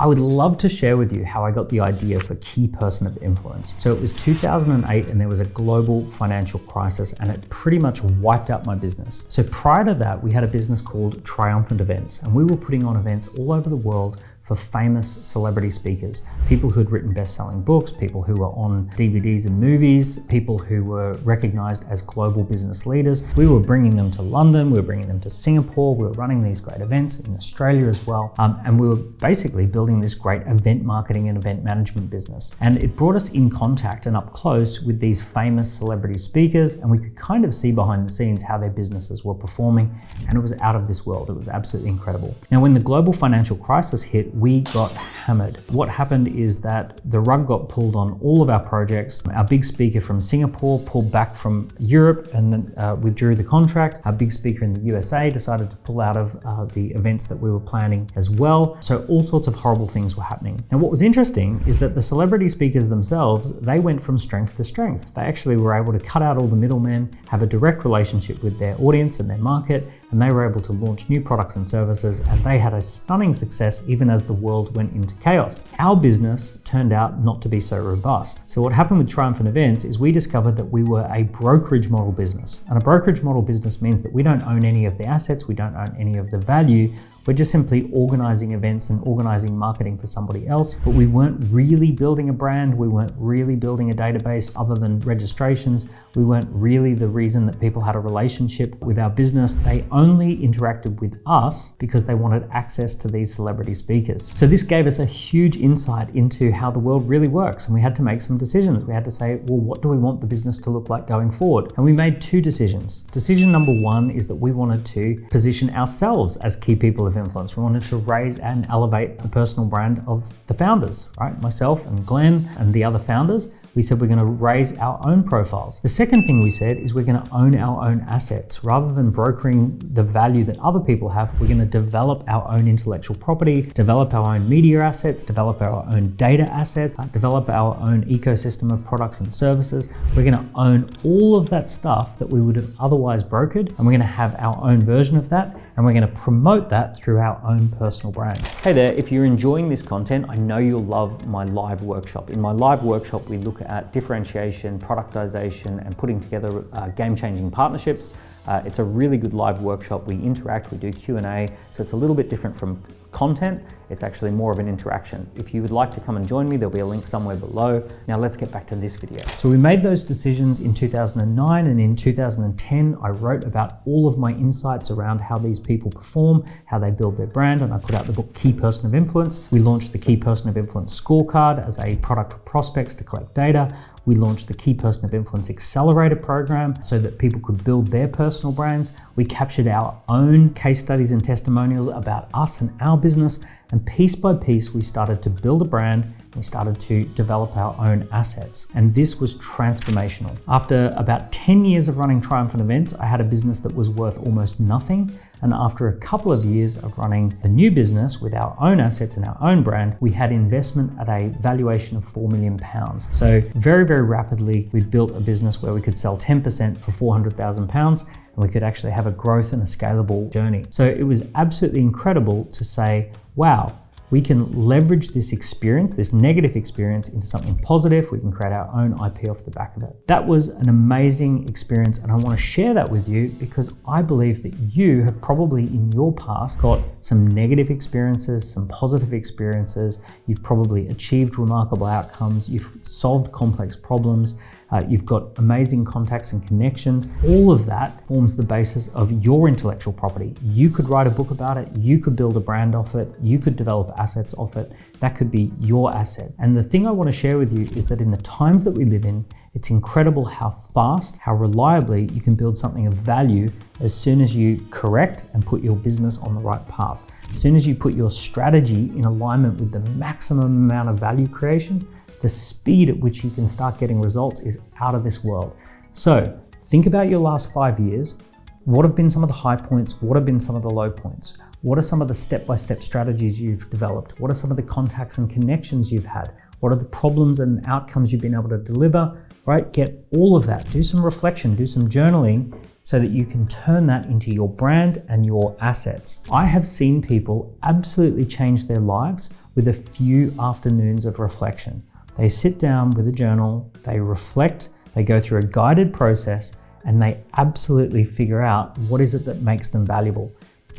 I would love to share with you how I got the idea for Key Person of Influence. So it was 2008 and there was a global financial crisis and it pretty much wiped out my business. So prior to that, we had a business called Triumphant Events and we were putting on events all over the world for famous celebrity speakers, people who had written best-selling books, people who were on DVDs and movies, people who were recognized as global business leaders. We were bringing them to London, we were bringing them to Singapore, we were running these great events in Australia as well, and we were basically building this great event marketing and event management business. And it brought us in contact and up close with these famous celebrity speakers, and we could kind of see behind the scenes how their businesses were performing, and it was out of this world. It was absolutely incredible. Now, when the global financial crisis hit, we got hammered. What happened is that the rug got pulled on all of our projects. Our big speaker from Singapore pulled back from Europe and then withdrew the contract. Our big speaker in the USA decided to pull out of the events that we were planning as well. So all sorts of horrible things were happening. Now, what was interesting is that the celebrity speakers themselves, they went from strength to strength. They actually were able to cut out all the middlemen, have a direct relationship with their audience and their market, and they were able to launch new products and services, and they had a stunning success even as the world went into chaos. Our business turned out not to be so robust. So what happened with Triumphant Events is we discovered that we were a brokerage model business. And a brokerage model business means that we don't own any of the assets, we don't own any of the value. We're just simply organizing events and organizing marketing for somebody else, but we weren't really building a brand. We weren't really building a database other than registrations. We weren't really the reason that people had a relationship with our business. They only interacted with us because they wanted access to these celebrity speakers. So this gave us a huge insight into how the world really works. And we had to make some decisions. We had to say, well, what do we want the business to look like going forward? And we made two decisions. Decision number one is that we wanted to position ourselves as key people of influence. We wanted to raise and elevate the personal brand of the founders, right? Myself and Glenn and the other founders. We said we're going to raise our own profiles. The second thing we said is we're going to own our own assets. Rather than brokering the value that other people have, we're going to develop our own intellectual property, develop our own media assets, develop our own data assets, develop our own ecosystem of products and services. We're going to own all of that stuff that we would have otherwise brokered, and we're going to have our own version of that, and we're going to promote that through our own personal brand. Hey there, if you're enjoying this content, I know you'll love my live workshop. In my live workshop, we look at differentiation, productization, and putting together game-changing partnerships. It's a really good live workshop. We interact, we do Q&A, so it's a little bit different from content. It's actually more of an interaction. If you would like to come and join me, there'll be a link somewhere below. Now let's get back to this video. So we made those decisions in 2009, and in 2010, I wrote about all of my insights around how these people perform, how they build their brand, and I put out the book Key Person of Influence. We launched the Key Person of Influence scorecard as a product for prospects to collect data. We launched the Key Person of Influence Accelerator program so that people could build their personal brands. We captured our own case studies and testimonials about us and our business. And piece by piece, we started to build a brand. We started to develop our own assets. And this was transformational. After about 10 years of running Triumphant Events, I had a business that was worth almost nothing. And after a couple of years of running the new business with our own assets and our own brand, we had investment at a valuation of £4 million. So very, very rapidly, we built a business where we could sell 10% for £400,000, and we could actually have a growth and a scalable journey. So it was absolutely incredible to say, wow, we can leverage this experience, this negative experience, into something positive. We can create our own IP off the back of it. That was an amazing experience, and I want to share that with you because I believe that you have probably in your past got some negative experiences, some positive experiences. You've probably achieved remarkable outcomes. You've solved complex problems. You've got amazing contacts and connections. All of that forms the basis of your intellectual property. You could write a book about it. You could build a brand off it. You could develop assets off it. That could be your asset. And the thing I want to share with you is that in the times that we live in, it's incredible how fast, how reliably you can build something of value as soon as you correct and put your business on the right path. As soon as you put your strategy in alignment with the maximum amount of value creation, the speed at which you can start getting results is out of this world. So think about your last 5 years. What have been some of the high points? What have been some of the low points? What are some of the step-by-step strategies you've developed? What are some of the contacts and connections you've had? What are the problems and outcomes you've been able to deliver, right? Get all of that. Do some reflection, do some journaling, so that you can turn that into your brand and your assets. I have seen people absolutely change their lives with a few afternoons of reflection. They sit down with a journal, they reflect, they go through a guided process, and they absolutely figure out what is it that makes them valuable.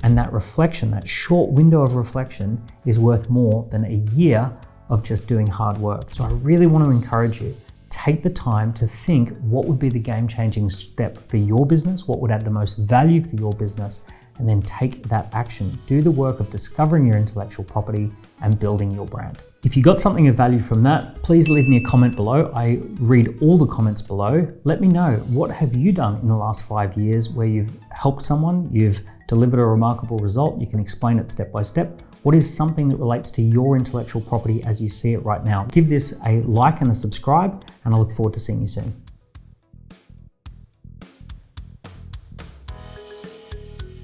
And that reflection, that short window of reflection, is worth more than a year of just doing hard work. So I really want to encourage you, take the time to think what would be the game-changing step for your business, what would add the most value for your business, and then take that action. Do the work of discovering your intellectual property and building your brand. If you got something of value from that, please leave me a comment below. I read all the comments below. Let me know, what have you done in the last 5 years where you've helped someone, you've delivered a remarkable result, you can explain it step by step. What is something that relates to your intellectual property as you see it right now? Give this a like and a subscribe, and I look forward to seeing you soon.